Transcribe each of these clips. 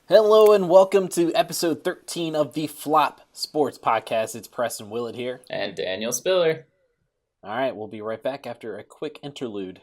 Hello and welcome to episode 13 of the Flop Sports Podcast. It's Preston Willet here. And Daniel Spiller. All right, we'll be right back after a quick interlude.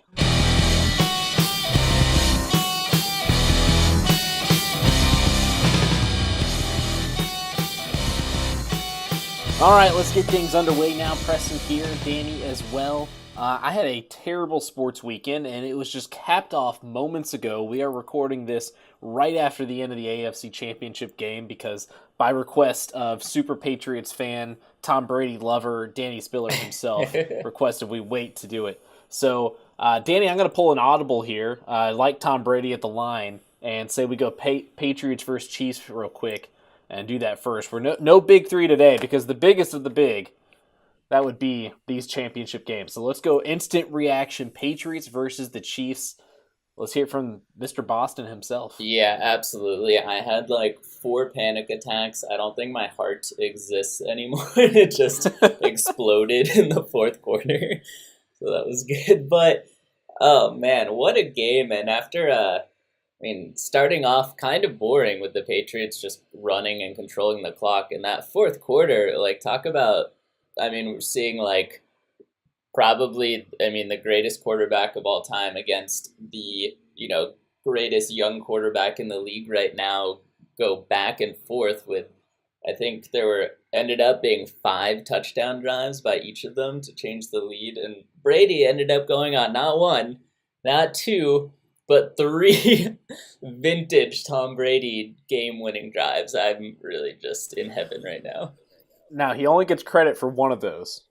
All right, let's get things underway now. Preston here, Danny as well. I had a terrible sports weekend, and it was just capped off moments ago. We are recording this right after the end of the AFC Championship game because by request of Super Patriots fan, Tom Brady lover, Danny Spiller himself requested we wait to do it. So, Danny, I'm going to pull an audible here, like Tom Brady at the line, and say we go Patriots versus Chiefs real quick and do that first. We're no big three today because the biggest of the big, that would be these championship games. So let's go instant reaction, Patriots versus the Chiefs. Let's hear it from Mr. Boston himself. Yeah, absolutely. I had like 4 panic attacks. I don't think my heart exists anymore. It just exploded in the fourth quarter. So that was good. But, oh man, what a game. And after, starting off kind of boring with the Patriots just running and controlling the clock. In that fourth quarter, talk about, we're seeing the greatest quarterback of all time against the, greatest young quarterback in the league right now go back and forth with, I think ended up being 5 touchdown drives by each of them to change the lead. And Brady ended up going on not 1, not 2, but 3 vintage Tom Brady game-winning drives. I'm really just in heaven right now. Now, he only gets credit for one of those.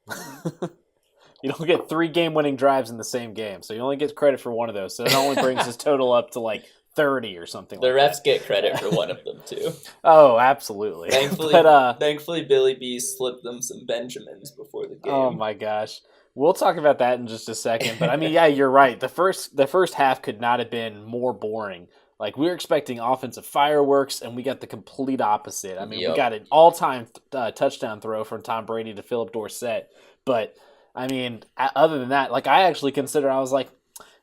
You don't get 3 game-winning drives in the same game, so he only gets credit for one of those. So it only brings his total up to 30 or something the like refs that. get credit for one of them, too. Oh, absolutely. Thankfully, Billy B slipped them some Benjamins before the game. Oh, my gosh. We'll talk about that in just a second. But, yeah, you're right. The first half could not have been more boring. We were expecting offensive fireworks, and we got the complete opposite. We got an all-time touchdown throw from Tom Brady to Philip Dorsett. But, other than that, I actually consider, I was like,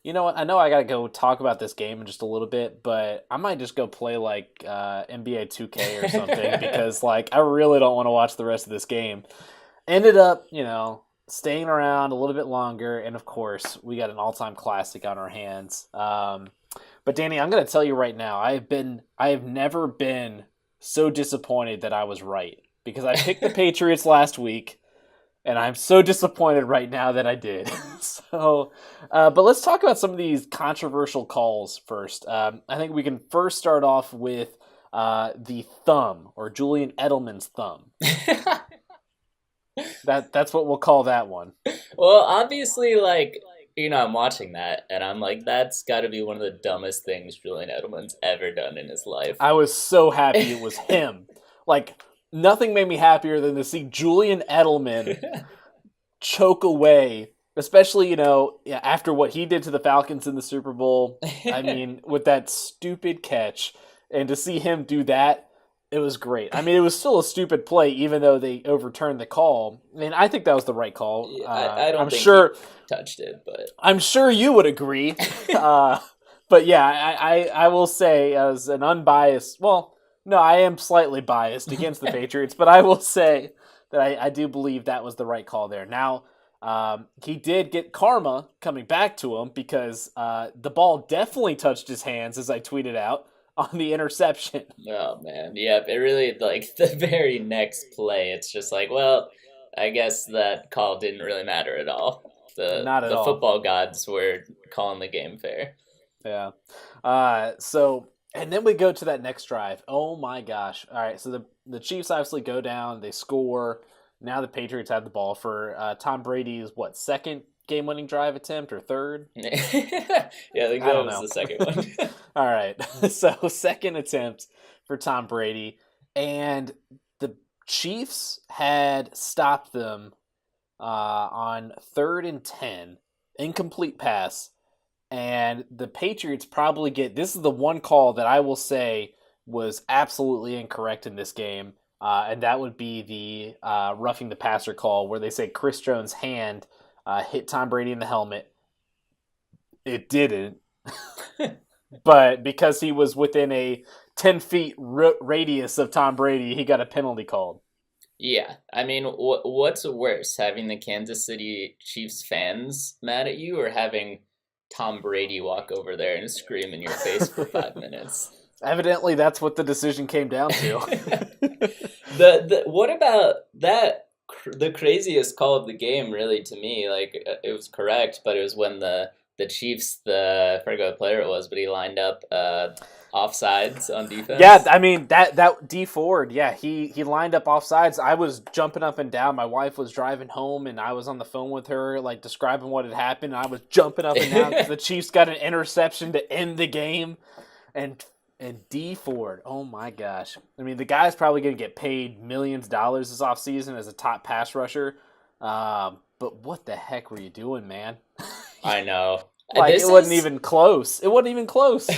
you know what? I know I got to go talk about this game in just a little bit, but I might just go play, NBA 2K or something because, I really don't want to watch the rest of this game. Ended up, staying around a little bit longer, and, of course, we got an all-time classic on our hands. But Danny, I'm going to tell you right now, I have never been so disappointed that I was right because I picked the Patriots last week, and I'm so disappointed right now that I did. But let's talk about some of these controversial calls first. I think we can first start off with the thumb or Julian Edelman's thumb. That's what we'll call that one. Well, obviously, I'm watching that, and I'm like, that's got to be one of the dumbest things Julian Edelman's ever done in his life. I was so happy it was him. Nothing made me happier than to see Julian Edelman choke away, especially, after what he did to the Falcons in the Super Bowl. With that stupid catch, and to see him do that, it was great. It was still a stupid play, even though they overturned the call. I think that was the right call. Yeah, I don't think sure he touched it, but I'm sure you would agree. But yeah, I will say as an unbiased, well, no, I am slightly biased against the Patriots, but I will say that I do believe that was the right call there. Now, he did get karma coming back to him because the ball definitely touched his hands, as I tweeted out, on the interception. Oh, man. Yeah, it really, the very next play, it's just well, I guess that call didn't really matter at all. Not at all. The football gods were calling the game fair. Yeah. And then we go to that next drive. Oh, my gosh. All right, so the Chiefs obviously go down. They score. Now the Patriots have the ball for Tom Brady's, second game-winning drive attempt or third? Yeah, I think that was the second one. All right. So second attempt for Tom Brady. And the Chiefs had stopped them on 3rd and 10. Incomplete pass. And the Patriots probably this is the one call that I will say was absolutely incorrect in this game. And that would be the roughing the passer call where they say Chris Jones' hand hit Tom Brady in the helmet. It didn't. But because he was within a 10 feet radius of Tom Brady, he got a penalty called. Yeah, I mean, what's worse, having the Kansas City Chiefs fans mad at you, or having Tom Brady walk over there and scream in your face for 5 minutes? Evidently, that's what the decision came down to. What about that? The craziest call of the game, really, to me, like it was correct, but it was when the Chiefs, I forgot what player it was, but he lined up offsides on defense. Yeah, I mean that D Ford, yeah, he lined up offsides. I was jumping up and down. My wife was driving home, and I was on the phone with her, like describing what had happened. And I was jumping up and down because the Chiefs got an interception to end the game, and D Ford, oh my gosh! I mean, the guy's probably going to get paid millions of dollars this offseason as a top pass rusher. But what the heck were you doing, man? I know. Like it wasn't even close. It wasn't even close.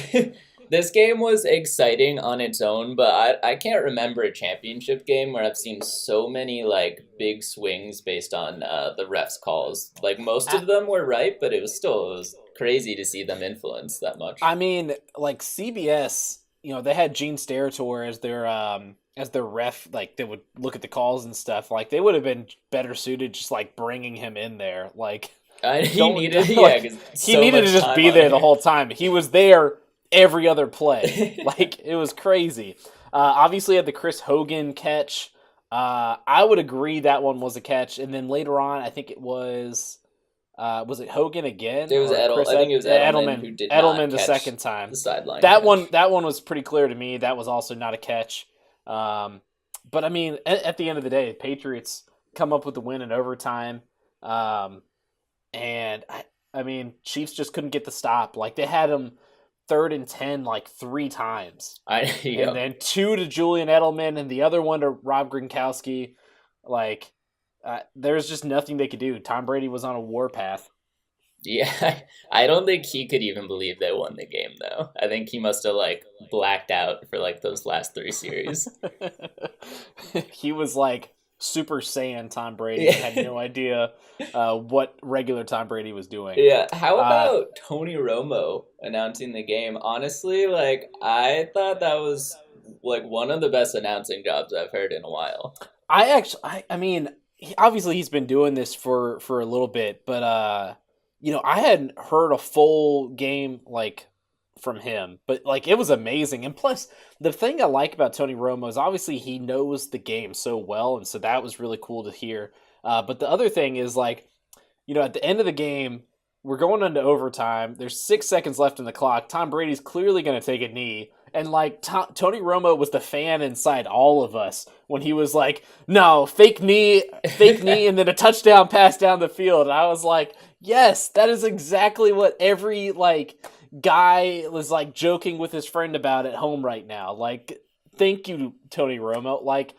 This game was exciting on its own, but I can't remember a championship game where I've seen so many like big swings based on the refs' calls. Like most of them were right, but it was crazy to see them influence that much. I mean, like CBS, they had Gene Steratore as their ref. Like they would look at the calls and stuff. Like they would have been better suited just like bringing him in there. Like he needed to just be there the whole time. He was there every other play. Like it was crazy. Obviously had the Chris Hogan catch. I would agree that one was a catch. And then later on, I think it was it Hogan again? It was Edelman. I think it was Edelman who did Edelman not the second time. The sideline. That one was pretty clear to me. That was also not a catch. But I mean, at the end of the day, the Patriots come up with the win in overtime. And I mean, Chiefs just couldn't get the stop. Like they had them 3rd and 10 like 3 times. And then 2 to Julian Edelman and the other one to Rob Gronkowski. Like, there's just nothing they could do. Tom Brady was on a warpath. Yeah, I don't think he could even believe they won the game, though. I think he must have, like, blacked out for, like, those last 3 series. He was, like, Super Saiyan Tom Brady. Had no idea what regular Tom Brady was doing. Yeah, how about Tony Romo announcing the game? Honestly, like, I thought that was, like, one of the best announcing jobs I've heard in a while. I mean, obviously he's been doing this for a little bit, but, I hadn't heard a full game, like, from him, but like it was amazing. And plus the thing I like about Tony Romo is obviously he knows the game so well, and so that was really cool to hear. But the other thing is like, at the end of the game, we're going into overtime. There's 6 seconds left in the clock. Tom Brady's clearly going to take a knee. And like Tony Romo was the fan inside all of us when he was like, no, fake knee, and then a touchdown pass down the field. And I was like, yes, that is exactly what every like guy was like joking with his friend about at home right now. Like, thank you, Tony Romo. Like,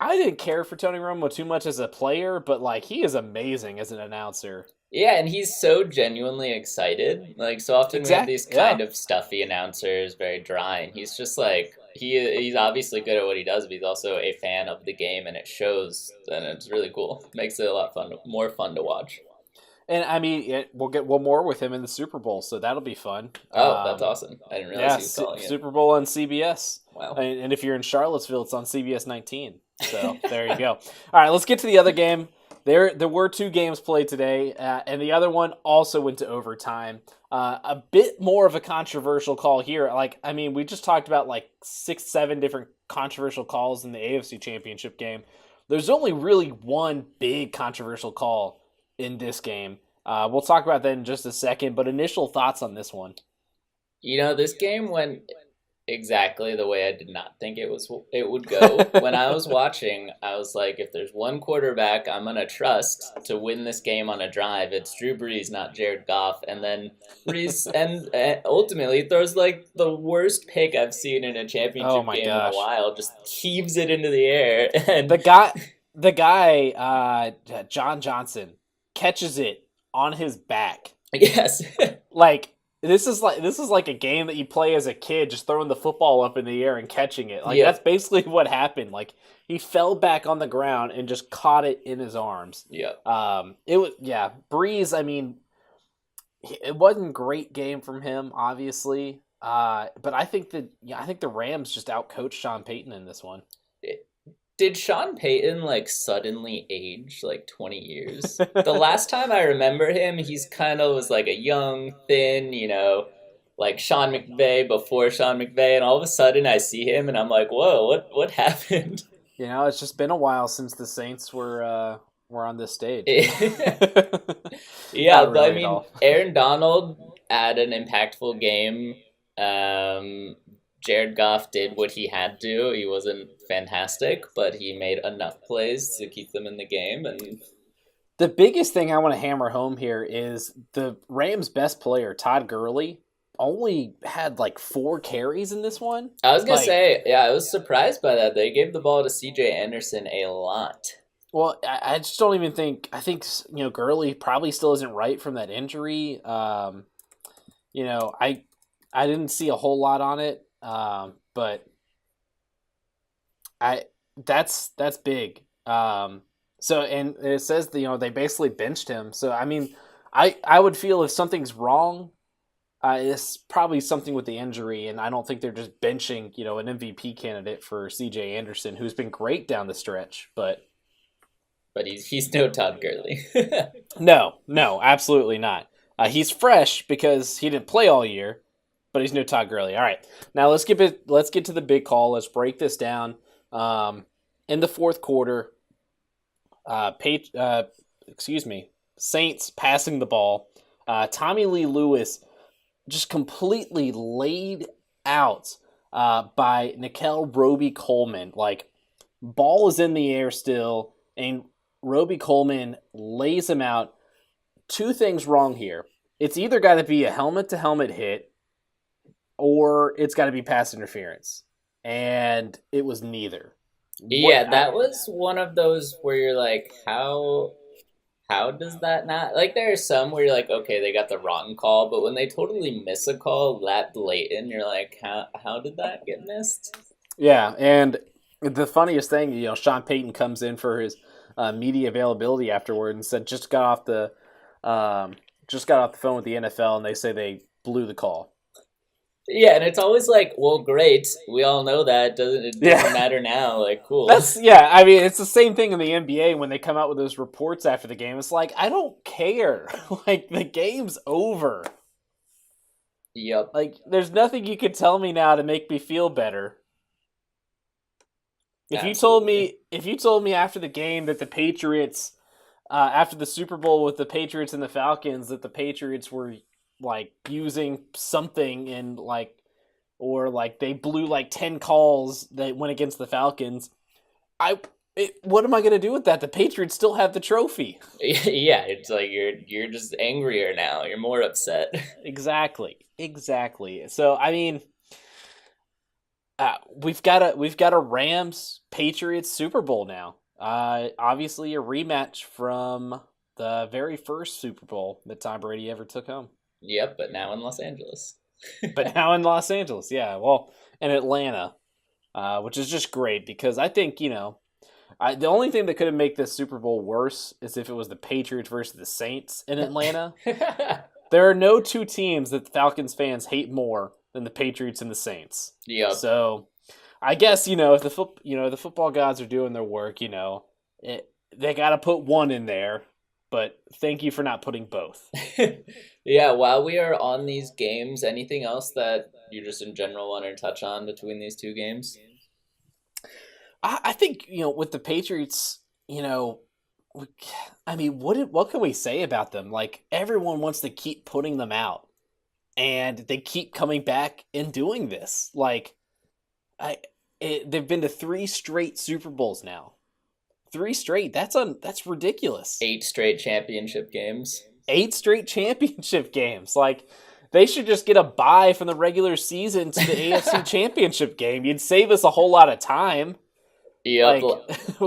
I didn't care for Tony Romo too much as a player, but like he is amazing as an announcer. Yeah, and he's so genuinely excited. Like, so often we have these kind of stuffy announcers, very dry, and he's just like, he's obviously good at what he does, but he's also a fan of the game, and it shows, and it's really cool. Makes it a lot more fun to watch. And I mean, we'll get one more with him in the Super Bowl, so that'll be fun. Oh, that's awesome! I didn't realize he was calling it. Super Bowl on CBS. Wow! And if you're in Charlottesville, it's on CBS 19. So there you go. All right, let's get to the other game. There were 2 games played today, and the other one also went to overtime. A bit more of a controversial call here. Like, I mean, we just talked about like 6-7 different controversial calls in the AFC Championship game. There's only really one big controversial call in this game. We'll talk about that in just a second, but initial thoughts on this one. This game went exactly the way I did not think it would go. When I was watching, I was like, if there's one quarterback I'm going to trust to win this game on a drive, it's Drew Brees, not Jared Goff. And then Brees and ultimately throws like the worst pick I've seen in a championship game in a while. Just heaves it into the air. And the guy, John Johnson, catches it on his back. Yes. Like, This is like a game that you play as a kid, just throwing the football up in the air and catching it. Like That's basically what happened. Like he fell back on the ground and just caught it in his arms. Yeah. Brees. I mean, it wasn't a great game from him, obviously. But I think the Rams just outcoached Sean Payton in this one. Did Sean Payton like suddenly age like 20 years? The last time I remember him, he's kind of was like a young, thin, like Sean McVay before Sean McVay, and all of a sudden I see him and I'm like, whoa, what happened? It's just been a while since the Saints were on this stage. Yeah, but I mean, Aaron Donald had an impactful game. Jared Goff did what he had to. He wasn't fantastic, but he made enough plays to keep them in the game. And the biggest thing I want to hammer home here is the Rams' best player, Todd Gurley, only had like 4 carries in this one. I was going to say, yeah, I was surprised by that. They gave the ball to CJ Anderson a lot. Well, I just don't even think – I think, Gurley probably still isn't right from that injury. I didn't see a whole lot on it, but that's big. So, and it says, they basically benched him. So, I mean, I would feel if something's wrong, it's probably something with the injury, and I don't think they're just benching, an MVP candidate for CJ Anderson, who's been great down the stretch, but he's no Todd Gurley. No, absolutely not. He's fresh because he didn't play all year, but he's no Todd Gurley. All right, now let's get to the big call. Let's break this down. In the fourth quarter, Saints passing the ball. Tommy Lee Lewis just completely laid out by Nickel Roby Coleman. Like, ball is in the air still, and Roby Coleman lays him out. 2 things wrong here. It's either got to be a helmet-to-helmet hit, or it's got to be pass interference. And it was neither. Yeah, that was one of those where you're like, how does that not... Like, there are some where you're like, okay, they got the wrong call, but when they totally miss a call that blatant, you're like, how did that get missed? Yeah, and the funniest thing, Sean Payton comes in for his media availability afterward and said just got off the phone with the NFL, and they say they blew the call. Yeah, and it's always like, well, great. We all know that. It doesn't matter now. Like, cool. I mean, it's the same thing in the NBA when they come out with those reports after the game. It's like, I don't care. Like, the game's over. Yep. Like, there's nothing you could tell me now to make me feel better. If you told me after the game that the Patriots, after the Super Bowl with the Patriots and the Falcons, that the Patriots were like using something and or they blew 10 calls that went against the Falcons, what am I going to do with that? The Patriots still have the trophy. Yeah, it's like you're just angrier now. You're more upset. Exactly. So I mean, we've got a Rams Patriots Super Bowl now. Obviously a rematch from the very first Super Bowl that Tom Brady ever took home. Yep, but now in Los Angeles. Yeah. Well, in Atlanta, which is just great because I think, the only thing that could have made this Super Bowl worse is if it was the Patriots versus the Saints in Atlanta. There are no 2 teams that the Falcons fans hate more than the Patriots and the Saints. Yep. So, I guess, if the football gods are doing their work, they got to put one in there. But thank you for not putting both. Yeah, while we are on these games, anything else that you just in general want to touch on between these 2 games? I think, with the Patriots, I mean, what can we say about them? Like, everyone wants to keep putting them out. And they keep coming back and doing this. Like, they've been to 3 straight Super Bowls now. 3 straight. That's ridiculous. 8 straight championship games. 8 straight championship games. Like, they should just get a bye from the regular season to the AFC Championship game. You'd save us a whole lot of time. Yep.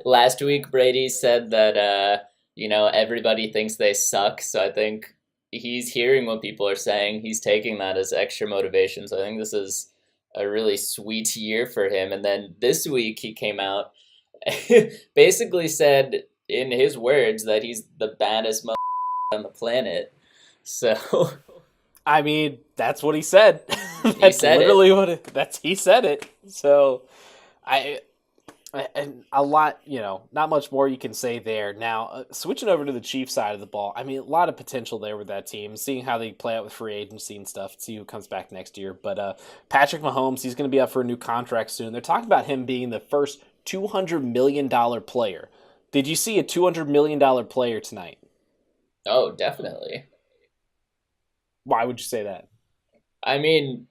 Last week, Brady said that, everybody thinks they suck. So I think he's hearing what people are saying. He's taking that as extra motivation. So I think this is a really sweet year for him. And then this week he came out, basically said in his words that he's the baddest on the planet. So I mean, that's what he said. He That's said literally it. what he said it. So I and a lot, not much more you can say there. Now, switching over to the Chiefs side of the ball, I mean, a lot of potential there with that team, seeing how they play out with free agency and stuff, see who comes back next year. But Patrick Mahomes, he's going to be up for a new contract soon. They're talking about him being the first $200 million player. Did you see a $200 million player tonight? Oh, definitely. Why would you say that? I mean,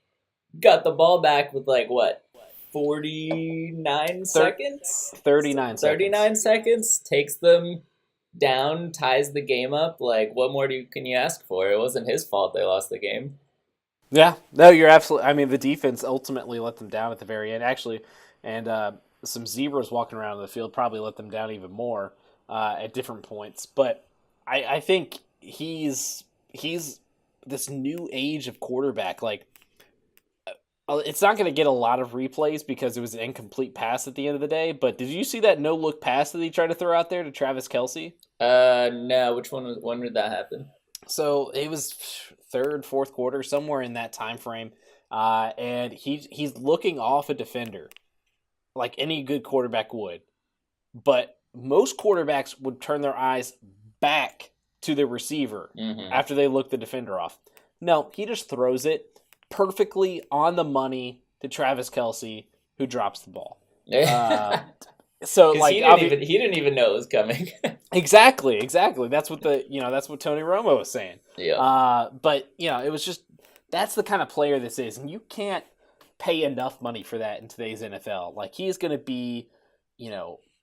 got the ball back with like what, 49 Thir- seconds? 39 39 seconds. seconds, takes them down, ties the game up. Like, what more can you ask for? It wasn't his fault they lost the game. Yeah, no, you're absolutely. I mean, the defense ultimately let them down at the very end, actually, and some zebras walking around the field probably let them down even more at different points. But I think he's this new age of quarterback. Like, it's not going to get a lot of replays because it was an incomplete pass at the end of the day. But did you see that no look pass that he tried to throw out there to Travis Kelce? No. Which one was? When did that happen? So it was third, fourth quarter, somewhere in that time frame, and he's looking off a defender, like any good quarterback would. But most quarterbacks would turn their eyes back to the receiver after they look the defender off. No, he just throws it perfectly on the money to Travis Kelce, who drops the ball. So like he didn't even know it was coming. Exactly. That's what that's what Tony Romo was saying. Yeah. But it was just that's the kind of player this is, and you can't pay enough money for that in today's NFL. Like he is going to be,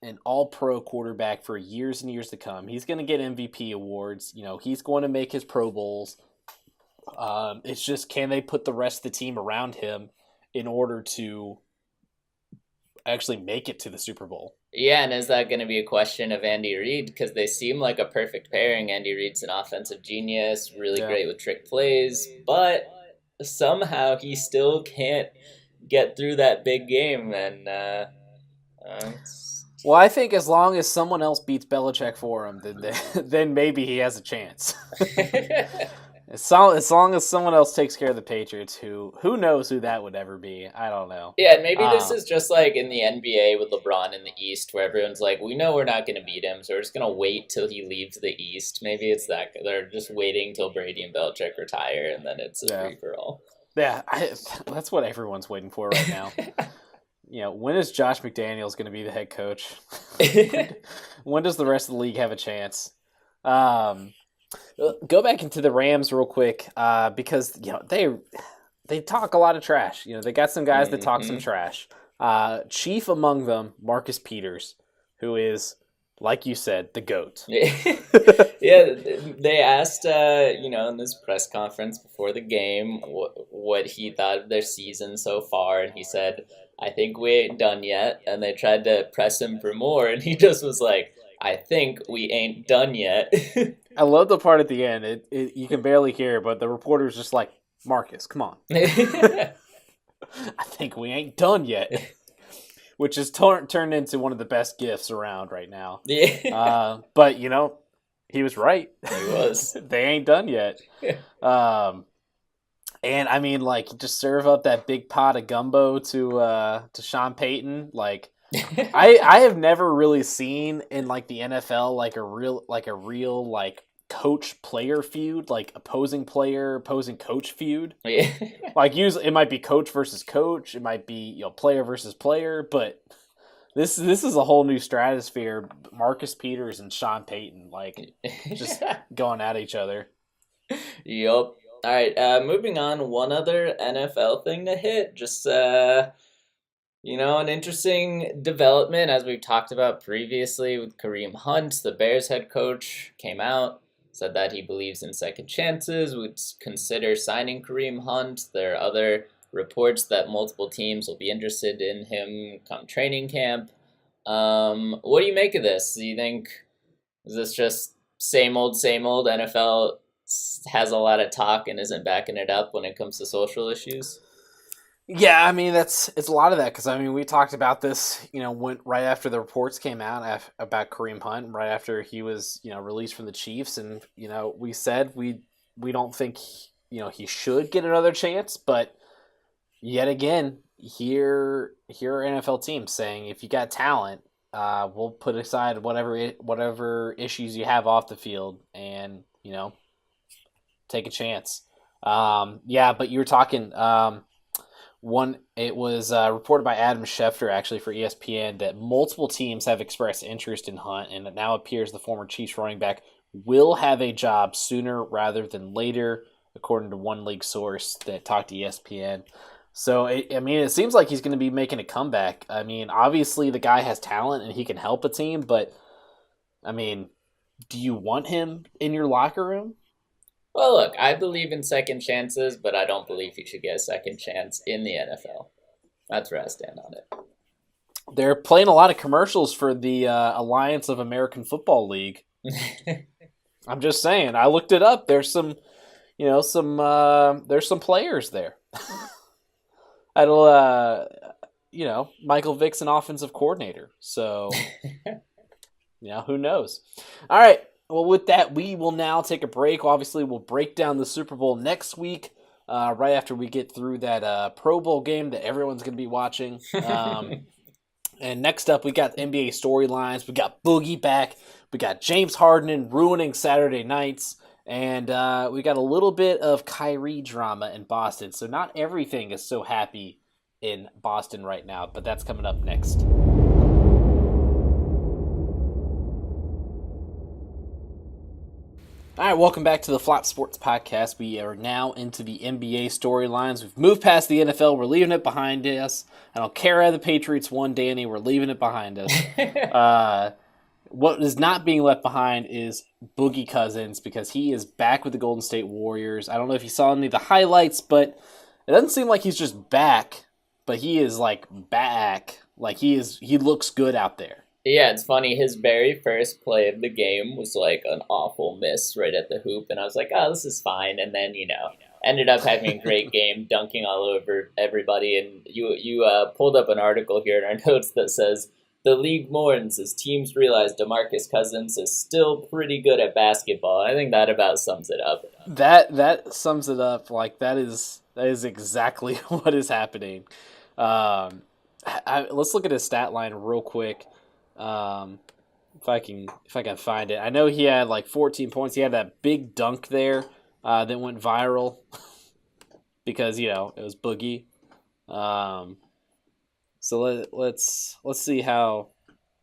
an all-pro quarterback for years and years to come. He's going to get MVP awards. He's going to make his Pro Bowls. It's just can they put the rest of the team around him in order to actually make it to the Super Bowl? Yeah, and is that going to be a question of Andy Reid? Because they seem like a perfect pairing. Andy Reid's an offensive genius, really great with trick plays, but somehow he still can't get through that big game. And well, I think as long as someone else beats Belichick for him, then maybe he has a chance. As long as someone else takes care of the Patriots, who knows who that would ever be? I don't know. Yeah, and maybe this is just like in the NBA with LeBron in the East, where everyone's like, we know we're not going to beat him, so we're just going to wait till he leaves the East. Maybe it's that they're just waiting till Brady and Belichick retire, and then it's a free for all. Yeah, that's what everyone's waiting for right now. When is Josh McDaniels going to be the head coach? When does the rest of the league have a chance? Go back into the Rams real quick because they talk a lot of trash. They got some guys that talk some trash. Chief among them, Marcus Peters, who is, like you said, the GOAT. Yeah, they asked, in this press conference before the game what he thought of their season so far, and he said, I think we ain't done yet. And they tried to press him for more, and he just was like, I think we ain't done yet. I love the part at the end. You can barely hear, but the reporter's just like, Marcus, come on. I think we ain't done yet. Which is turned into one of the best gifts around right now. Yeah. But, he was right. He was. They ain't done yet. And, I mean, like, just serve up that big pot of gumbo to Sean Payton. Like, I have never really seen in like the NFL like a real coach player feud, like opposing coach feud. Yeah. Like usually it might be coach versus coach, it might be player versus player, but this is a whole new stratosphere. Marcus Peters and Sean Payton just going at each other. Yup. All right, moving on. One other NFL thing to hit, just an interesting development, as we've talked about previously with Kareem Hunt. The Bears head coach came out, said that he believes in second chances, would consider signing Kareem Hunt. There are other reports that multiple teams will be interested in him come training camp. What do you make of this? Do you think, is this just same old NFL has a lot of talk and isn't backing it up when it comes to social issues? Yeah, I mean it's a lot of that because I mean we talked about this, when right after the reports came out about Kareem Hunt, right after he was released from the Chiefs, and we said we don't think he should get another chance, but yet again, here are NFL teams saying if you got talent, we'll put aside whatever issues you have off the field, and take a chance. But you were talking. It was reported by Adam Schefter actually for ESPN that multiple teams have expressed interest in Hunt, and it now appears the former Chiefs running back will have a job sooner rather than later, according to one league source that talked to ESPN. So, it seems like he's going to be making a comeback. I mean, obviously the guy has talent and he can help a team, but, do you want him in your locker room? Well, look, I believe in second chances, but I don't believe he should get a second chance in the NFL. That's where I stand on it. They're playing a lot of commercials for the Alliance of American Football League. I'm just saying. I looked it up. There's some players there. Michael Vick's an offensive coordinator, so who knows? All right. Well, with that, we will now take a break. Obviously, we'll break down the Super Bowl next week, right after we get through that Pro Bowl game that everyone's going to be watching. And next up, we got NBA storylines. We got Booggie back. We got James Harden ruining Saturday nights. And we got a little bit of Kyrie drama in Boston. So not everything is so happy in Boston right now, but that's coming up next. All right, welcome back to the Flop Sports Podcast. We are now into the NBA storylines. We've moved past the NFL. We're leaving it behind us. I don't care how the Patriots won, Danny. We're leaving it behind us. What is not being left behind is Booggi Cousins, because he is back with the Golden State Warriors. I don't know if you saw any of the highlights, but it doesn't seem like he's just back, but he is back. He looks good out there. Yeah, it's funny. His very first play of the game was an awful miss right at the hoop, and I was like, oh, this is fine. And then, ended up having a great game, dunking all over everybody. And you pulled up an article here in our notes that says, the league mourns as teams realize DeMarcus Cousins is still pretty good at basketball. I think that about sums it up. That sums it up. That is exactly what is happening. Let's look at his stat line real quick. If I can find it. I know he had 14 points. He had that big dunk there that went viral because it was Booggie. So let's see how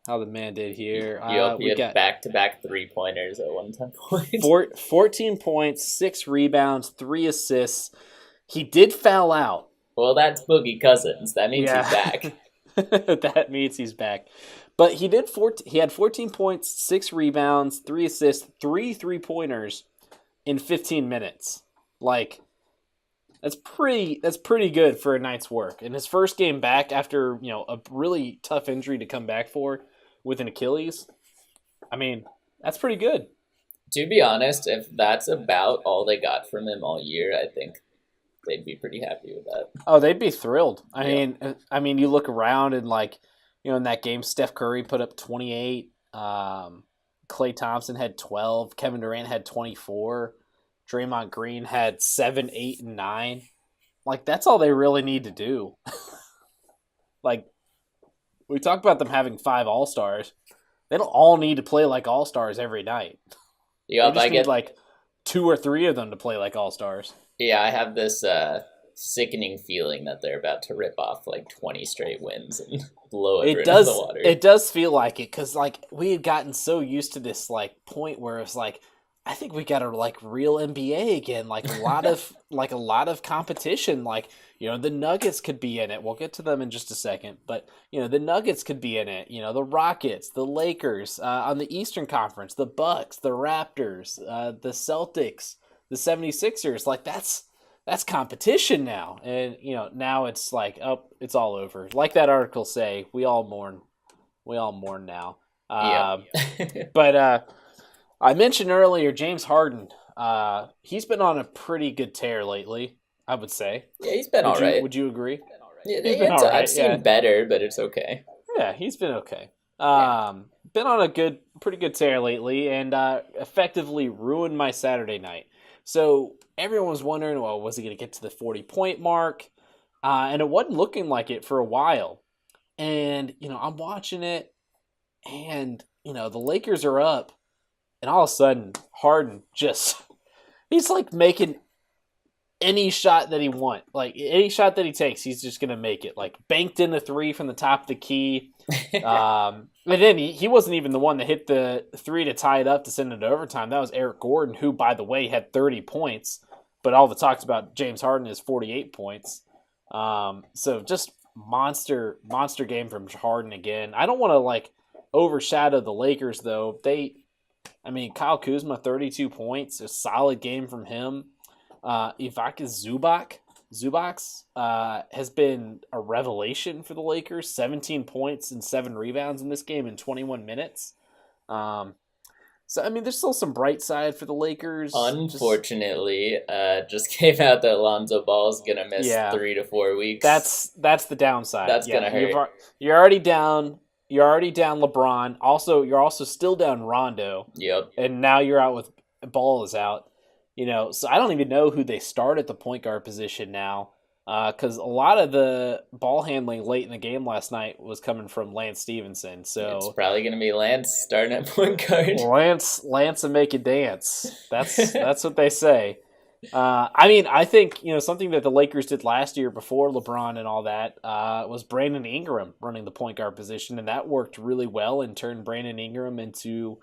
the man did here. We got back-to-back 3-pointers at 110 points. 14 points, 6 rebounds, 3 assists. He did foul out. Well, that's Booggie Cousins. That means he's back. That means he's back. But he had 14 points, 6 rebounds, 3 assists, 3 3-pointers in 15 minutes. That's pretty good for a night's work. And his first game back after, a really tough injury to come back for with an Achilles. That's pretty good. To be honest, if that's about all they got from him all year, I think they'd be pretty happy with that. Oh, they'd be thrilled. I mean, you look around and in that game, Steph Curry put up 28. Klay Thompson had 12. Kevin Durant had 24. Draymond Green had 7, 8, and 9. That's all they really need to do. We talk about them having 5 All-Stars. They don't all need to play like All-Stars every night. Yeah, they just need 2 or 3 of them to play like All-Stars. Yeah, I have this sickening feeling that they're about to rip off 20 straight wins and blow it right out of the water. It does feel like it, because we had gotten so used to this point where it's I think we got a real NBA again, a lot of competition. The Nuggets could be in it. We'll get to them in just a second, but the Nuggets could be in it. The Rockets, the Lakers on the Eastern Conference, the Bucks, the Raptors, the Celtics, the 76ers. That's competition now. And now it's it's all over. Like that article say, we all mourn now. But I mentioned earlier James Harden. He's been on a pretty good tear lately, I would say. Yeah, he's been all right. Would you agree? Yeah, I've seen better, but it's okay. Yeah, he's been okay. Been on a pretty good tear lately, and effectively ruined my Saturday night. So everyone was wondering, well, was he going to get to the 40-point mark? And it wasn't looking like it for a while. And, I'm watching it, and, the Lakers are up, and all of a sudden, Harden he's like making any shot that he wants. Like, any shot that he takes, he's just going to make it. Like, banked in the three from the top of the key. And then he wasn't even the one that hit the three to tie it up to send it to overtime. That was Eric Gordon, who, by the way, had 30 points. But all the talks about James Harden is 48 points. So just monster game from Harden again. I don't want to, overshadow the Lakers, though. Kyle Kuzma, 32 points. A solid game from him. Ivica Zubac has been a revelation for the Lakers. 17 points and 7 rebounds in this game in 21 minutes. There's still some bright side for the Lakers. Unfortunately, just came out that Lonzo Ball's gonna miss 3 to 4 weeks. That's the downside. That's gonna hurt. You're already down. You're already down LeBron. You're also still down Rondo. Yep. And now you're out with Ball is out. So I don't even know who they start at the point guard position now, because a lot of the ball handling late in the game last night was coming from Lance Stevenson. So it's probably going to be Lance starting at point guard. Lance and make it dance. That's what they say. I think something that the Lakers did last year before LeBron and all that was Brandon Ingram running the point guard position, and that worked really well and turned Brandon Ingram into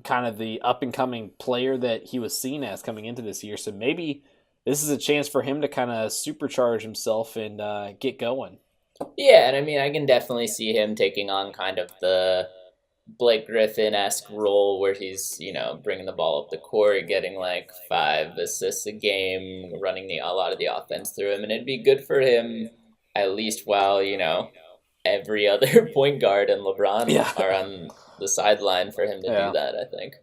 kind of the up-and-coming player that he was seen as coming into this year. So maybe this is a chance for him to kind of supercharge himself and get going. Yeah, and I can definitely see him taking on kind of the Blake Griffin-esque role where he's, bringing the ball up the court, getting 5 assists a game, running a lot of the offense through him. And it'd be good for him, at least while, every other point guard and LeBron are on the sideline for him to do that, I think.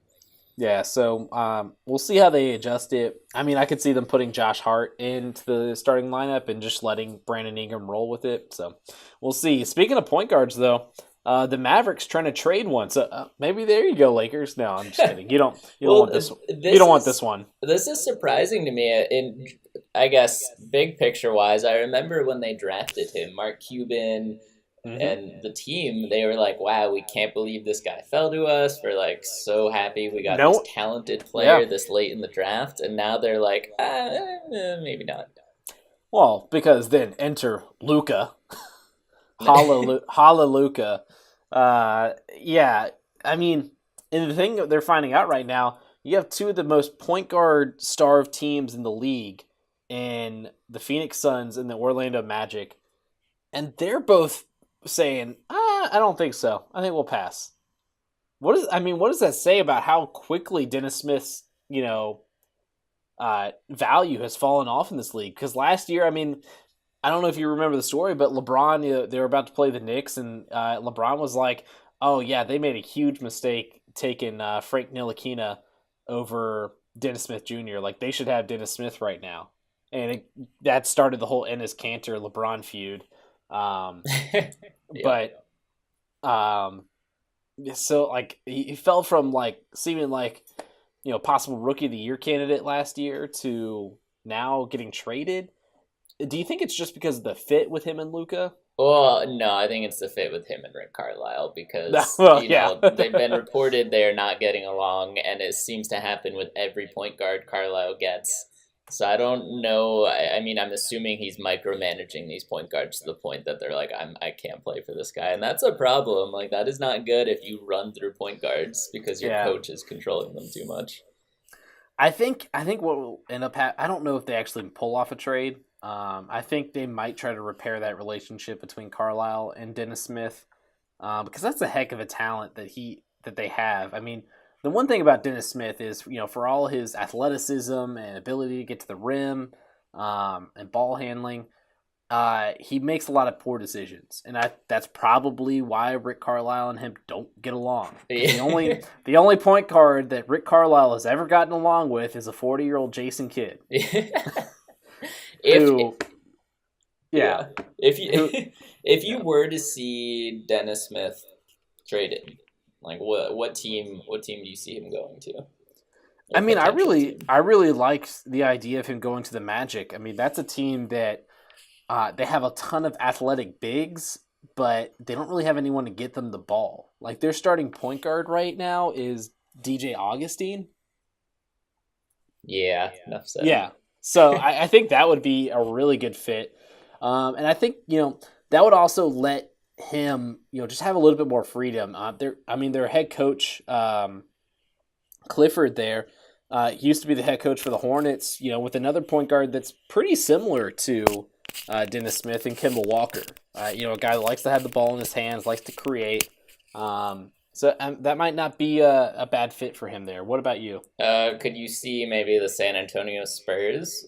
Yeah, so we'll see how they adjust it. I could see them putting Josh Hart into the starting lineup and just letting Brandon Ingram roll with it. So we'll see. Speaking of point guards, though, the Mavericks trying to trade one. So maybe there you go, Lakers. No, I'm just kidding. You don't want this. You don't want this one. This is surprising to me. In I guess big picture wise, I remember when they drafted him, Mark Cuban. Mm-hmm. And the team, they were like, wow, we can't believe this guy fell to us. We're so happy we got this talented player this late in the draft. And now they're like, maybe not. Well, because then enter Luka. Holla Luka. And the thing that they're finding out right now, you have 2 of the most point guard starved teams in the league in the Phoenix Suns and the Orlando Magic. And they're both saying, I don't think so. I think we'll pass. What does that say about how quickly Dennis Smith's, value has fallen off in this league? Because last year, I don't know if you remember the story, but LeBron, they were about to play the Knicks, and LeBron was like, oh, yeah, they made a huge mistake taking Frank Ntilikina over Dennis Smith Jr. They should have Dennis Smith right now. And that started the whole Enes Kanter LeBron feud. So he fell from seeming possible rookie of the year candidate last year to now getting traded. Do you think it's just because of the fit with him and Luka? Well, no, I think it's the fit with him and Rick Carlisle because they've been reported they're not getting along, and it seems to happen with every point guard Carlisle gets. So I don't know. I'm assuming he's micromanaging these point guards to the point that they're like, I can't play for this guy. And that's a problem. That is not good if you run through point guards because your coach is controlling them too much. I think what will end up I don't know if they actually pull off a trade. I think they might try to repair that relationship between Carlisle and Dennis Smith because that's a heck of a talent that they have. The one thing about Dennis Smith is, for all his athleticism and ability to get to the rim and ball handling, he makes a lot of poor decisions. And that's probably why Rick Carlisle and him don't get along. Yeah. The only point guard that Rick Carlisle has ever gotten along with is a 40-year-old Jason Kidd. If you were to see Dennis Smith traded, what team do you see him going to? I a mean, potential team. I really like the idea of him going to the Magic. I mean, that's a team that they have a ton of athletic bigs, but they don't really have anyone to get them the ball. Like their starting point guard right now is DJ Augustine. Yeah, enough said. Yeah. So I think that would be a really good fit. And I think, that would also let him, just have a little bit more freedom. Their head coach, Clifford there, he used to be the head coach for the Hornets, with another point guard that's pretty similar to Dennis Smith and Kemba Walker. A guy that likes to have the ball in his hands, likes to create. That might not be a bad fit for him there. What about you? Could you see maybe the San Antonio Spurs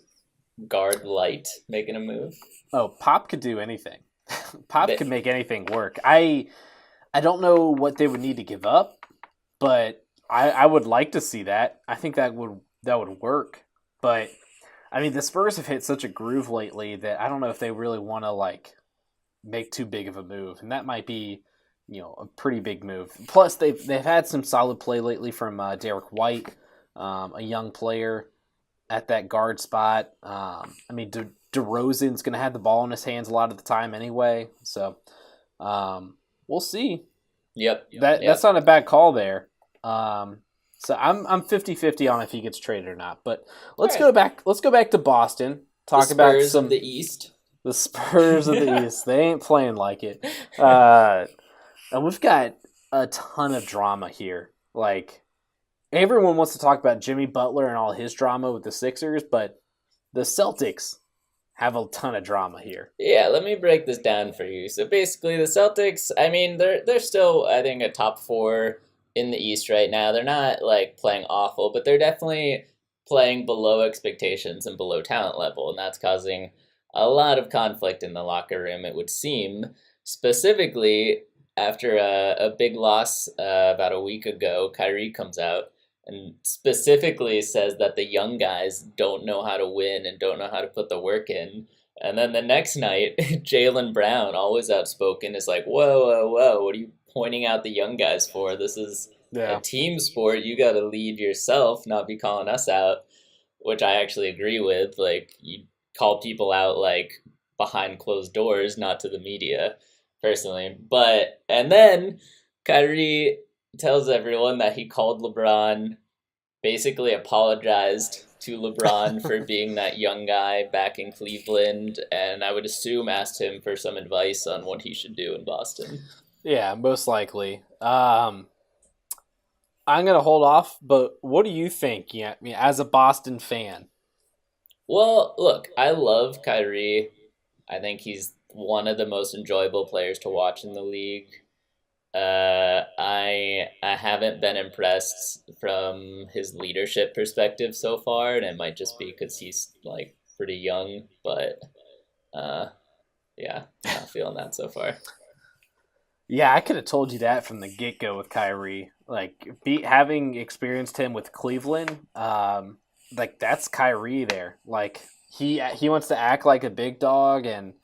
guard light making a move? Oh, Pop could do anything. Pop could make anything work. I don't know what they would need to give up, but I would like to see that. I think that would work. But I mean, the Spurs have hit such a groove lately that I don't know if they really want to make too big of a move, and that might be a pretty big move. Plus, they've had some solid play lately from Derek White, a young player at that guard spot. DeRozan's going to have the ball in his hands a lot of the time anyway, so we'll see. Yep. That's not a bad call there. So I'm 50-50 on if he gets traded or not. But let's go back to Boston. Talk the about Spurs of the East. The Spurs of the East. They ain't playing like it. And we've got a ton of drama here. Everyone wants to talk about Jimmy Butler and all his drama with the Sixers, but the Celtics have a ton of drama here. Yeah, let me break this down for you. So basically, the Celtics, I mean, they're still, I think, a top 4 in the East right now. They're not playing awful, but they're definitely playing below expectations and below talent level, and that's causing a lot of conflict in the locker room, it would seem. Specifically, after a big loss about a week ago, Kyrie comes out and specifically says that the young guys don't know how to win and don't know how to put the work in. And then the next night, Jaylen Brown, always outspoken, is like, whoa, what are you pointing out the young guys for? This is a team sport. You got to lead yourself, not be calling us out, which I actually agree with. You call people out behind closed doors, not to the media, personally. And then Kyrie tells everyone that he called LeBron, basically apologized to LeBron for being that young guy back in Cleveland, and I would assume asked him for some advice on what he should do in Boston. Yeah, most likely. I'm going to hold off, but what do you think, as a Boston fan? Well, look, I love Kyrie. I think he's one of the most enjoyable players to watch in the league. I haven't been impressed from his leadership perspective so far, and it might just be because he's pretty young, but yeah, not feeling that so far. Yeah, I could have told you that from the get-go with Kyrie. Having experienced him with Cleveland, that's Kyrie there. He wants to act like a big dog and,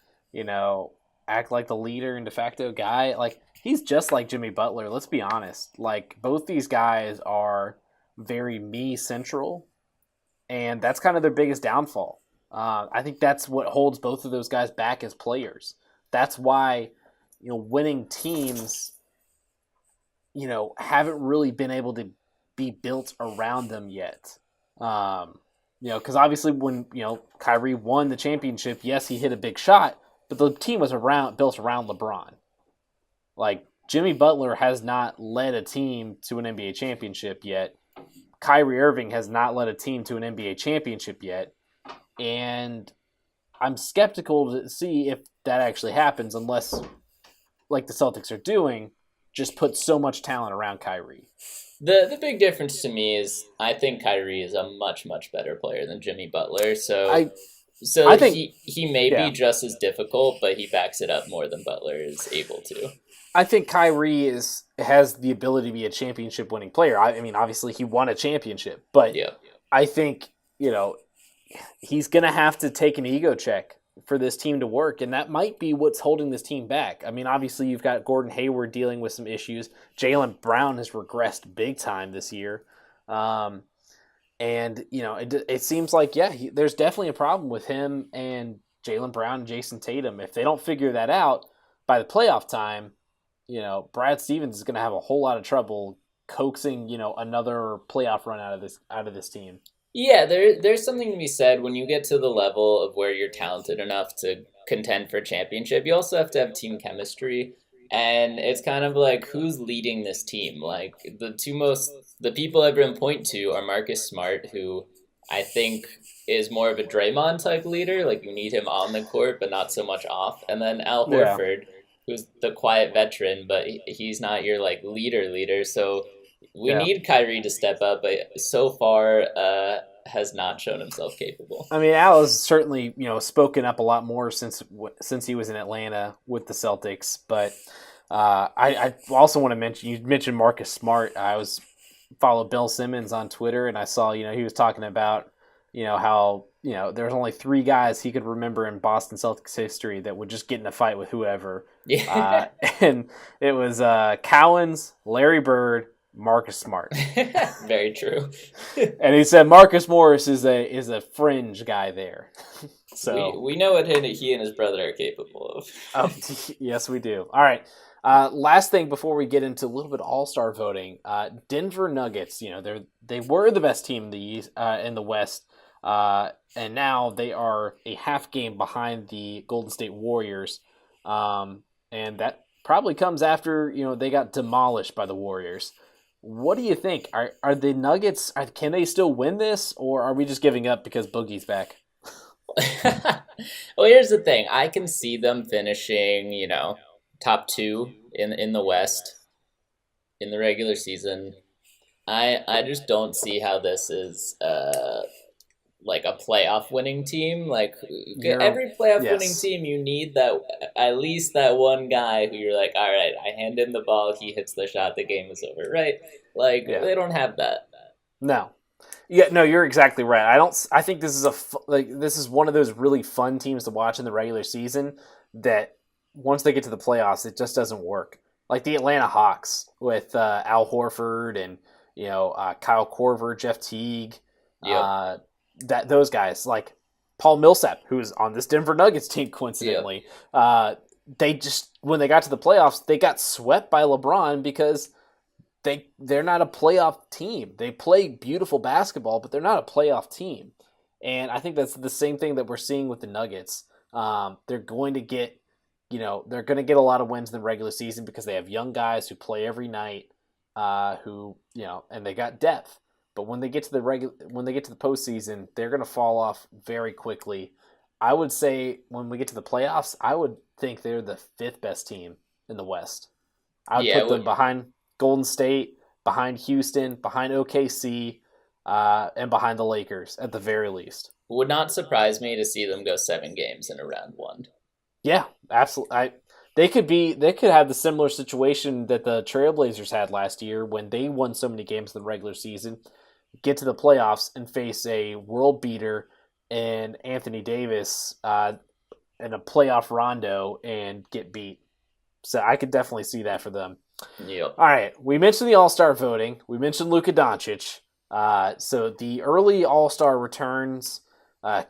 act like the leader and de facto guy. He's just like Jimmy Butler, let's be honest. Both these guys are very me-central, and that's kind of their biggest downfall. I think that's what holds both of those guys back as players. That's why, winning teams, haven't really been able to be built around them yet. Because obviously when, Kyrie won the championship, yes, he hit a big shot, but the team was built around LeBron. Jimmy Butler has not led a team to an NBA championship yet. Kyrie Irving has not led a team to an NBA championship yet. And I'm skeptical to see if that actually happens unless, the Celtics are doing, just put so much talent around Kyrie. The big difference to me is I think Kyrie is a much, much better player than Jimmy Butler. I think he may be just as difficult, but he backs it up more than Butler is able to. I think Kyrie has the ability to be a championship winning player. I mean, obviously he won a championship, but I think, he's going to have to take an ego check for this team to work, and that might be what's holding this team back. I mean, obviously you've got Gordon Hayward dealing with some issues. Jaylen Brown has regressed big time this year. And, it seems like, yeah, there's definitely a problem with him and Jaylen Brown and Jason Tatum. If they don't figure that out by the playoff time, Brad Stevens is going to have a whole lot of trouble coaxing, another playoff run out of this team. Yeah, there's something to be said when you get to the level of where you're talented enough to contend for a championship. You also have to have team chemistry, and it's kind of like who's leading this team. Like the people everyone point to are Marcus Smart, who I think is more of a Draymond type leader. Like you need him on the court, but not so much off. And then Al Yeah. Horford, who's the quiet veteran, but he's not your like leader. So we Yeah. need Kyrie to step up, but so far has not shown himself capable. I mean, Al has certainly, spoken up a lot more since he was in Atlanta with the Celtics. But I also want to mention, you mentioned Marcus Smart. I was followed Bill Simmons on Twitter, and I saw, he was talking about, how, there's only 3 guys he could remember in Boston Celtics history that would just get in a fight with whoever. Yeah. And it was Cowens, Larry Bird, Marcus Smart. Very true. And he said Marcus Morris is a fringe guy there. So we know what he and his brother are capable of. Yes, we do. All right. Last thing before we get into a little bit of All-Star voting, Denver Nuggets. They were the best team in the East, in the West, and now they are a half game behind the Golden State Warriors, and that probably comes after they got demolished by the Warriors. What do you think? Are the Nuggets? Can they still win this, or are we just giving up because Boogie's back? Well, here's the thing. I can see them finishing, top 2 in the West in the regular season. I just don't see how this is like a playoff winning team. Like every playoff winning team, you need that at least that one guy who you're like, all right, I hand him the ball, he hits the shot, the game is over, right? Like they don't have that. No. Yeah, no, you're exactly right. I think this is this is one of those really fun teams to watch in the regular season that once they get to the playoffs, it just doesn't work. Like the Atlanta Hawks with Al Horford and Kyle Korver, Jeff Teague, those guys, like Paul Millsap, who's on this Denver Nuggets team coincidentally. They just, when they got to the playoffs, they got swept by LeBron because they're not a playoff team. They play beautiful basketball, but they're not a playoff team. And I think that's the same thing that we're seeing with the Nuggets. They're going to get a lot of wins in the regular season because they have young guys who play every night, and they got depth. But when they get to the postseason, they're going to fall off very quickly. I would say when we get to the playoffs, I would think they're the 5th best team in the West. I would put them behind Golden State, behind Houston, behind OKC, and behind the Lakers at the very least. Would not surprise me to see them go 7 games in a round 1. Yeah, absolutely. They could have the similar situation that the Trailblazers had last year when they won so many games in the regular season, get to the playoffs and face a world beater and Anthony Davis in a playoff rondo and get beat. So I could definitely see that for them. Yep. All right, we mentioned the All-Star voting. We mentioned Luka Doncic. So the early All-Star returns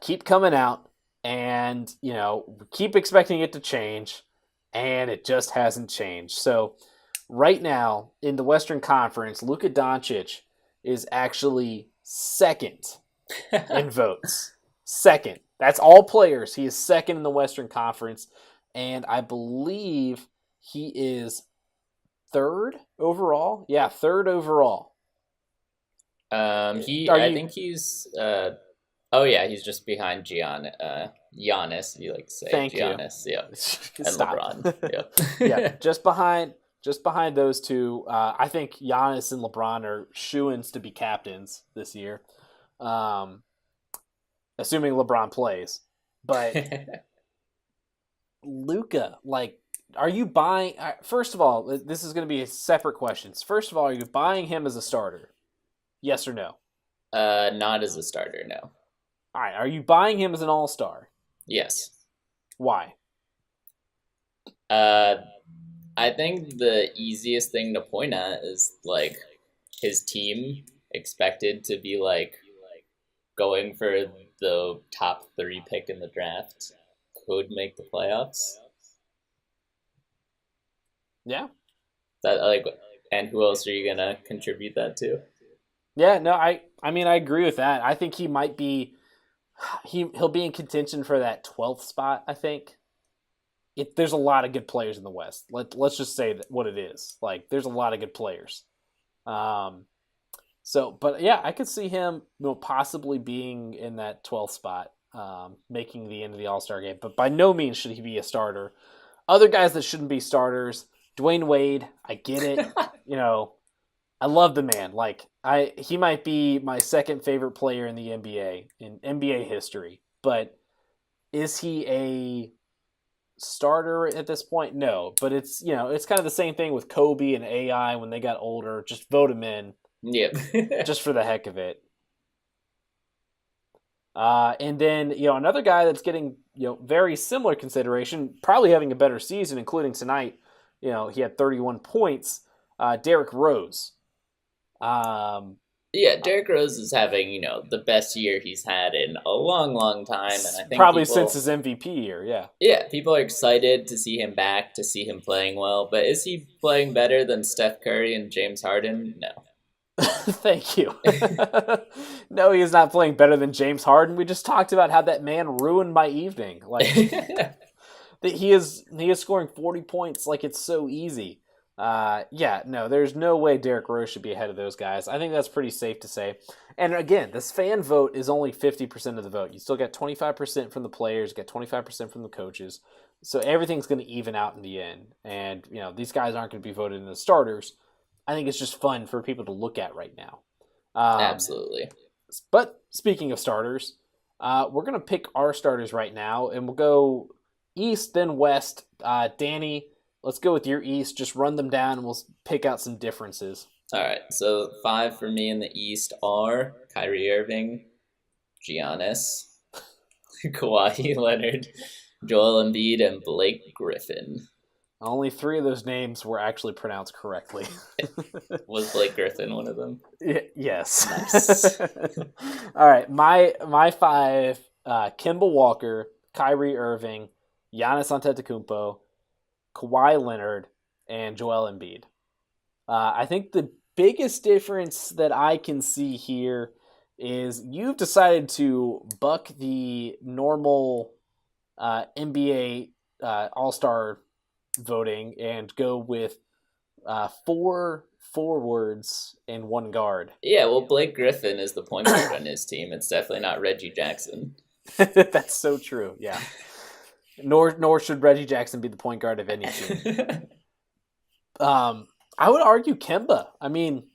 keep coming out, and we keep expecting it to change, and it just hasn't changed. So right now in the Western Conference, Luka Doncic is actually second in votes. Second. That's all players. He is second in the Western Conference, and I believe he is third overall. Yeah, third overall. I think he's he's just behind Giannis, you like to say. Thank Giannis, you. Yeah. And Stop. LeBron. Yeah. Yeah, just behind those two. I think Giannis and LeBron are shoo-ins to be captains this year. Assuming LeBron plays. But Luka, are you buying? First of all, this is going to be a separate question. First of all, are you buying him as a starter? Yes or no? Not as a starter, no. All right. Are you buying him as an all-star? Yes. Why? I think the easiest thing to point at is his team expected to be going for the top 3 pick in the draft could make the playoffs. Yeah. That and who else are you gonna contribute that to? Yeah, no, I mean I agree with that. I think he might be he'll be in contention for that 12th spot, I think. There's a lot of good players in the West. Let's just say what it is. Like there's a lot of good players. But yeah, I could see him possibly being in that 12th spot, making the end of the All-Star game. But by no means should he be a starter. Other guys that shouldn't be starters, Dwayne Wade, I get it. I love the man. He might be my second favorite player in the NBA, in NBA history. But is he a starter at this point? No. But it's kind of the same thing with Kobe and AI when they got older. Just vote him in. Yep. Just for the heck of it. And then, another guy that's getting, very similar consideration, probably having a better season, including tonight. He had 31 points. Derrick Rose. Yeah, Derrick Rose is having, the best year he's had in a long, long time. And I think probably since his MVP year, yeah. Yeah, people are excited to see him back, to see him playing well. But is he playing better than Steph Curry and James Harden? No. Thank you. No, he is not playing better than James Harden. We just talked about how that man ruined my evening. He is scoring 40 points like it's so easy. There's no way Derrick Rose should be ahead of those guys. I think that's pretty safe to say. And again, this fan vote is only 50% of the vote. You still get 25% from the players, get 25% from the coaches. So everything's going to even out in the end. And, these guys aren't going to be voted in the starters. I think it's just fun for people to look at right now. Absolutely. But speaking of starters, we're going to pick our starters right now, and we'll go East, then West. Danny, let's go with your East. Just run them down, and we'll pick out some differences. All right. So 5 for me in the East are Kyrie Irving, Giannis, Kawhi Leonard, Joel Embiid, and Blake Griffin. Only 3 of those names were actually pronounced correctly. Was Blake Griffin one of them? Yes. Nice. All right, my 5: Kemba Walker, Kyrie Irving, Giannis Antetokounmpo, Kawhi Leonard, and Joel Embiid. I think the biggest difference that I can see here is you've decided to buck the normal NBA All-Star voting and go with 4 forwards and 1 guard. Yeah, well, Blake Griffin is the point guard on his team. It's definitely not Reggie Jackson. That's so true, yeah. Nor should Reggie Jackson be the point guard of any team. I would argue Kemba. I mean,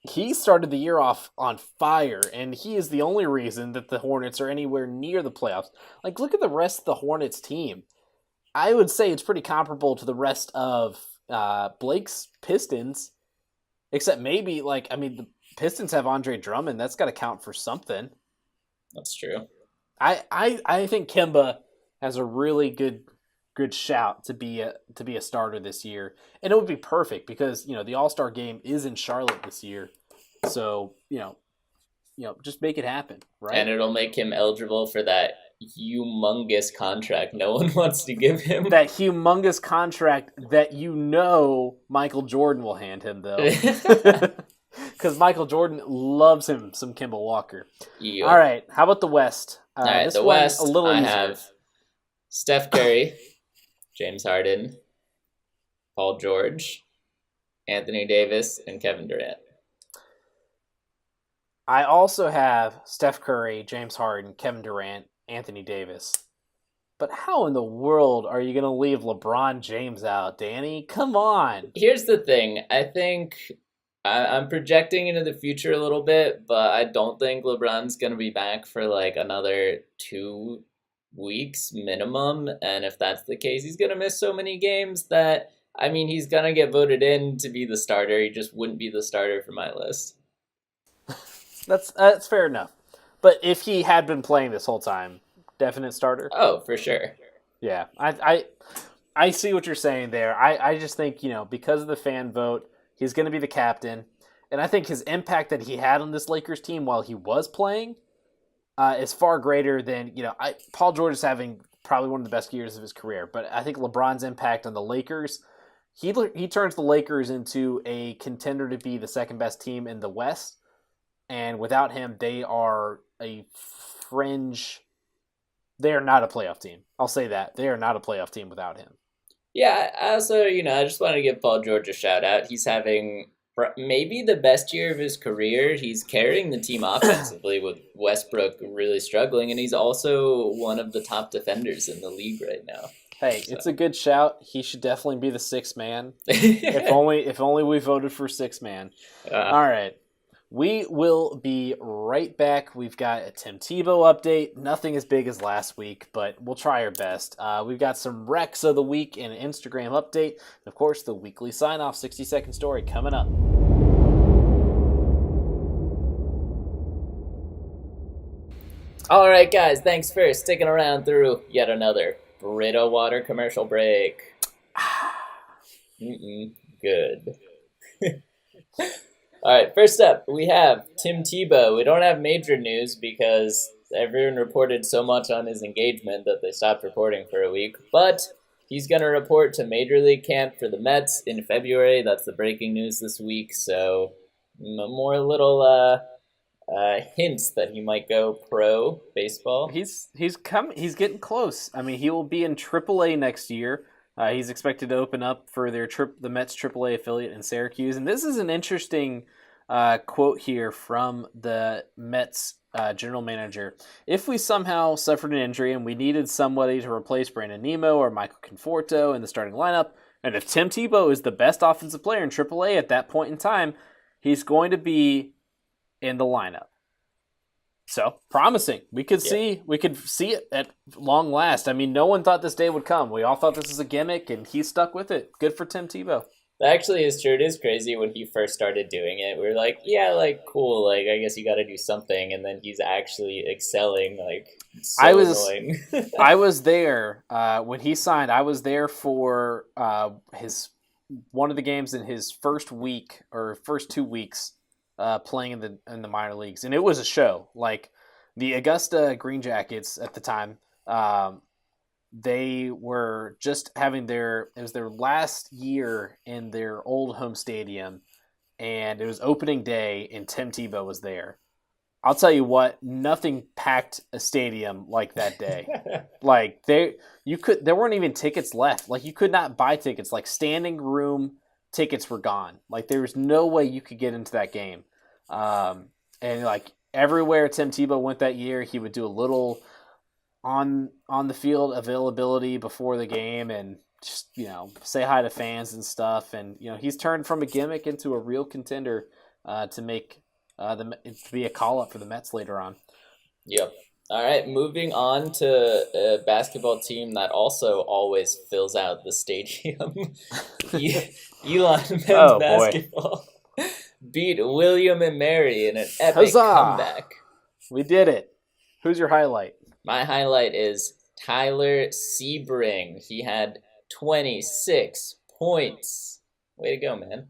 he started the year off on fire, and he is the only reason that the Hornets are anywhere near the playoffs. Look at the rest of the Hornets team. I would say it's pretty comparable to the rest of Blake's Pistons, except maybe, the Pistons have Andre Drummond. That's got to count for something. That's true. I think Kemba has a really good shout to be a starter this year, and it would be perfect because the All-Star game is in Charlotte this year, so just make it happen, right? And it'll make him eligible for that humongous contract no one wants to give him. That humongous contract that Michael Jordan will hand him, though. Because Michael Jordan loves him some Kemba Walker. Yep. All right, how about the West? All right, this the West, a little I easier. have Steph Curry, James Harden, Paul George, Anthony Davis, and Kevin Durant. I also have Steph Curry, James Harden, Kevin Durant, Anthony Davis. But how in the world are you going to leave LeBron James out, Danny? Come on. Here's the thing. I think I'm projecting into the future a little bit, but I don't think LeBron's going to be back for another 2 weeks minimum. And if that's the case, he's going to miss so many games that, he's going to get voted in to be the starter. He just wouldn't be the starter for my list. That's fair enough. But if he had been playing this whole time, definite starter? Oh, for sure. Yeah. I see what you're saying there. I just think, because of the fan vote, he's going to be the captain. And I think his impact that he had on this Lakers team while he was playing is far greater than, Paul George is having probably one of the best years of his career. But I think LeBron's impact on the Lakers, he turns the Lakers into a contender to be the second best team in the West. And without him, they are a fringe. They are not a playoff team. I'll say that. They are not a playoff team without him. Yeah, I also, I just want to give Paul George a shout out. He's having maybe the best year of his career. He's carrying the team offensively with Westbrook really struggling, and he's also one of the top defenders in the league right now. Hey, so. It's a good shout. He should definitely be the sixth man. if only we voted for sixth man. All right. We will be right back. We've got a Tim Tebow update. Nothing as big as last week, but we'll try our best. We've got some Recs of the week and an Instagram update. And of course, the weekly sign-off 60-second story coming up. All right, guys. Thanks for sticking around through yet another Brita Water commercial break. Good. All right, first up, we have Tim Tebow. We don't have major news because everyone reported so much on his engagement that they stopped reporting for a week. But he's going to report to Major League camp for the Mets in February. That's the breaking news this week. So more little hints that he might go pro baseball. He's getting close. I mean, he will be in AAA next year. He's expected to open up for the Mets AAA affiliate in Syracuse. And this is an interesting quote here from the Mets general manager. If we somehow suffered an injury and we needed somebody to replace Brandon Nimmo or Michael Conforto in the starting lineup, and if Tim Tebow is the best offensive player in AAA at that point in time, he's going to be in the lineup. So, promising. We could see it at long last. I mean, no one thought this day would come. We all thought this was a gimmick, and he stuck with it. Good for Tim Tebow. That actually is true. It is crazy when he first started doing it. We were like, yeah, cool. I guess you got to do something. And then he's actually excelling. So annoying. I was there when he signed. I was there for one of the games in his first week or first 2 weeks. Playing in the minor leagues, and it was a show. The Augusta Green Jackets at the time, they were just having it was their last year in their old home stadium, and it was opening day, and Tim Tebow was there. I'll tell you what, nothing packed a stadium like that day. There weren't even tickets left. You could not buy tickets. Standing room tickets were gone. There was no way you could get into that game. And everywhere Tim Tebow went that year, he would do a little on the field availability before the game and just, say hi to fans and stuff. And, he's turned from a gimmick into a real contender to make to be a call up for the Mets later on. Yep. All right, moving on to a basketball team that also always fills out the stadium. Elon men's basketball beat William and Mary in an epic comeback. We did it. Who's your highlight? My highlight is Tyler Sebring. He had 26 points. Way to go, man.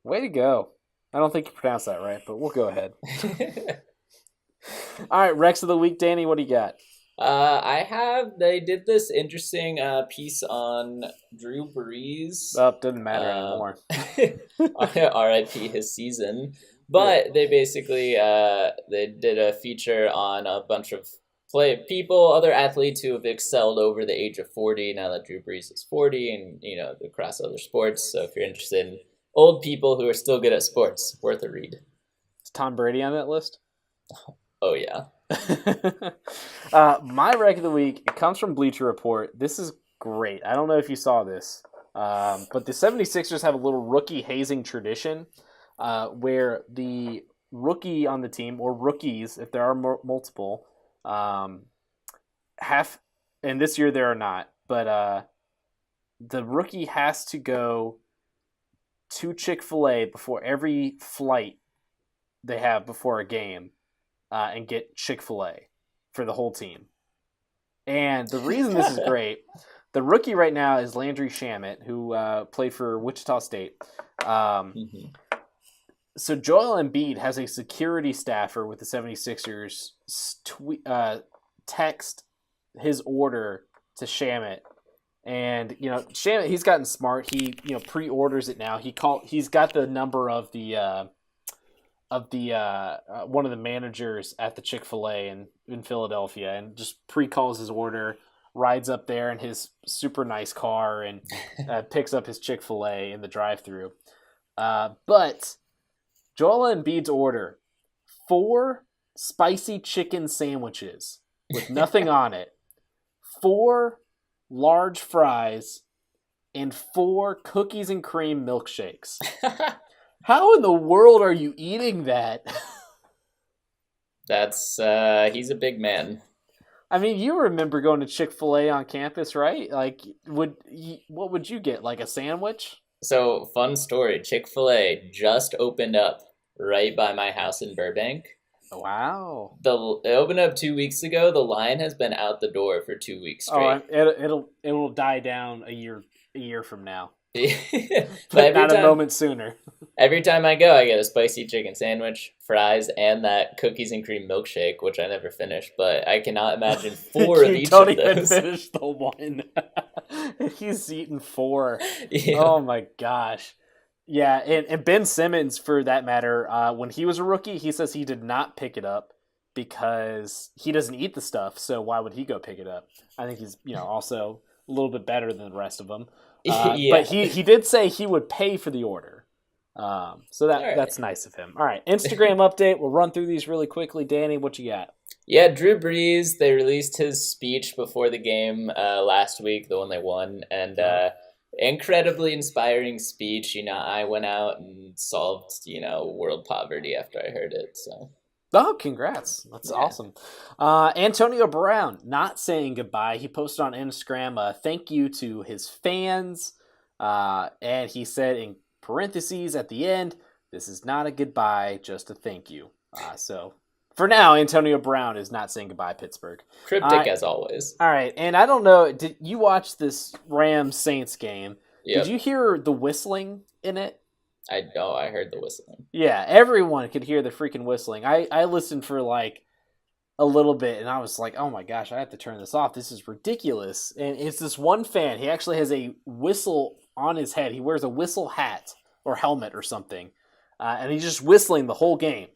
Way to go. I don't think you pronounced that right, but we'll go ahead. All right, Rex of the Week, Danny, what do you got? They did this interesting piece on Drew Brees. Oh, doesn't matter anymore. R.I.P. his season. But they basically, they did a feature on a bunch of other athletes who have excelled over the age of 40, now that Drew Brees is 40, and, across other sports. So if you're interested in old people who are still good at sports, worth a read. Is Tom Brady on that list? Oh, yeah. My rec of the week, it comes from Bleacher Report. This is great. I don't know if you saw this, but the 76ers have a little rookie hazing tradition where the rookie on the team, or rookies, if there are multiple, and this year there are not, but the rookie has to go to Chick-fil-A before every flight they have before a game. And get Chick-fil-A for the whole team. And the reason this is great, the rookie right now is Landry Shamet, who played for Wichita State. So Joel Embiid has a security staffer with the 76ers text his order to Shamit. And, Shamit, he's gotten smart. He, pre-orders it now. He's got the number of the one of the managers at the Chick-fil-A in Philadelphia, and just pre-calls his order, rides up there in his super nice car, and picks up his Chick-fil-A in the drive-thru. But Joel Embiid's order: 4 spicy chicken sandwiches with nothing on it, 4 large fries, and 4 cookies and cream milkshakes. How in the world are you eating that? That's he's a big man. I mean, you remember going to Chick-fil-A on campus, right? Like, what would you get? Like a sandwich? So, fun story. Chick-fil-A just opened up right by my house in Burbank. Wow. It opened up 2 weeks ago. The line has been out the door for 2 weeks straight. Oh, it'll die down a year from now. But not a moment sooner. Every time I go, I get a spicy chicken sandwich, fries, and that cookies and cream milkshake, which I never finish. But I cannot imagine 4 of each of those. You don't even finish the one. He's eaten 4. Yeah. Oh my gosh. Yeah, and Ben Simmons, for that matter, when he was a rookie, he says he did not pick it up because he doesn't eat the stuff, so why would he go pick it up? I think he's, also a little bit better than the rest of them. Yeah. But he did say he would pay for the order. So that's nice of him. All right, Instagram update. We'll run through these really quickly. Danny, what you got? Yeah, Drew Brees, they released his speech before the game last week, the one they won, and incredibly inspiring speech. I went out and solved, world poverty after I heard it. So. Oh, congrats. That's awesome. Antonio Brown not saying goodbye. He posted on Instagram a thank you to his fans. And he said in parentheses at the end, this is not a goodbye, just a thank you. So for now, Antonio Brown is not saying goodbye, Pittsburgh. Cryptic as always. All right. And I don't know, did you watch this Rams-Saints game? Yep. Did you hear the whistling in it? I heard the whistling. Yeah, everyone could hear the freaking whistling. I listened for like a little bit, and I was like, oh my gosh, I have to turn this off. This is ridiculous. And it's this one fan. He actually has a whistle on his head. He wears a whistle hat or helmet or something. And he's just whistling the whole game.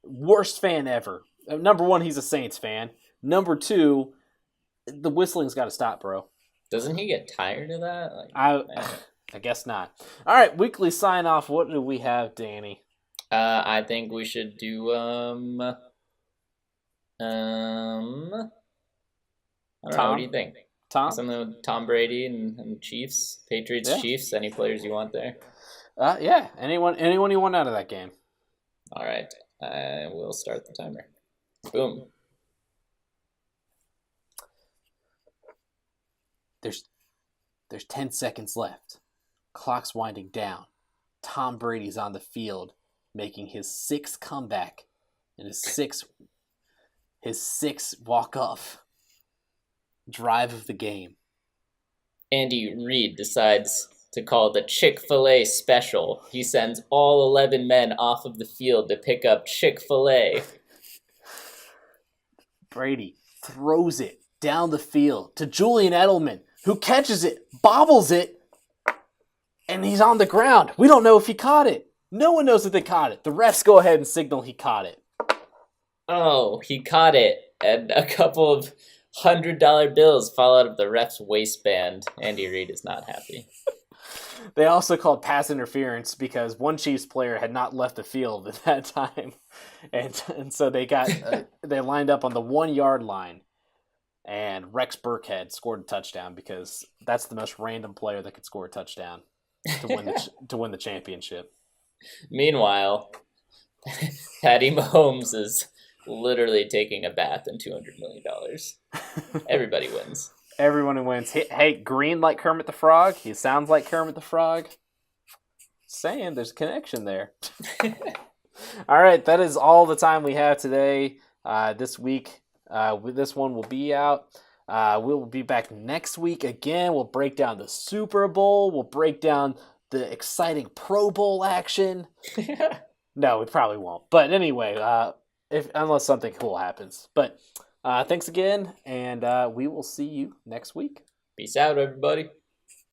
Worst fan ever. Number 1, he's a Saints fan. Number 2, the whistling's got to stop, bro. Doesn't he get tired of that? I guess not. All right, weekly sign off. What do we have, Danny? I think we should do I don't know, what do you think? Tom? Something with Tom Brady and Chiefs, Patriots, Chiefs. Any players you want there? Yeah. Anyone you want out of that game? All right. We'll start the timer. Boom. There's 10 seconds left. Clock's winding down. Tom Brady's on the field, making his 6th comeback and his sixth walk-off drive of the game. Andy Reid decides to call the Chick-fil-A special. He sends all 11 men off of the field to pick up Chick-fil-A. Brady throws it down the field to Julian Edelman, who catches it, bobbles it, and he's on the ground. We don't know if he caught it. No one knows if they caught it. The refs go ahead and signal he caught it. Oh, he caught it. And a couple of $100 bills fall out of the ref's waistband. Andy Reid is not happy. They also called pass interference because one Chiefs player had not left the field at that time. And so they got they lined up on the 1-yard line. And Rex Burkhead scored a touchdown because that's the most random player that could score a touchdown to win the championship. Meanwhile, Patty Mahomes is literally taking a bath in $200 million. Everybody wins. Everyone wins. Hey, green like Kermit the Frog. He sounds like Kermit the Frog. Saying there's a connection there. All right, that is all the time we have today. This week, this one will be out. We'll be back next week again. We'll break down the Super Bowl. We'll break down the exciting Pro Bowl action. No, we probably won't. But anyway, unless something cool happens. But thanks again, and we will see you next week. Peace out, everybody.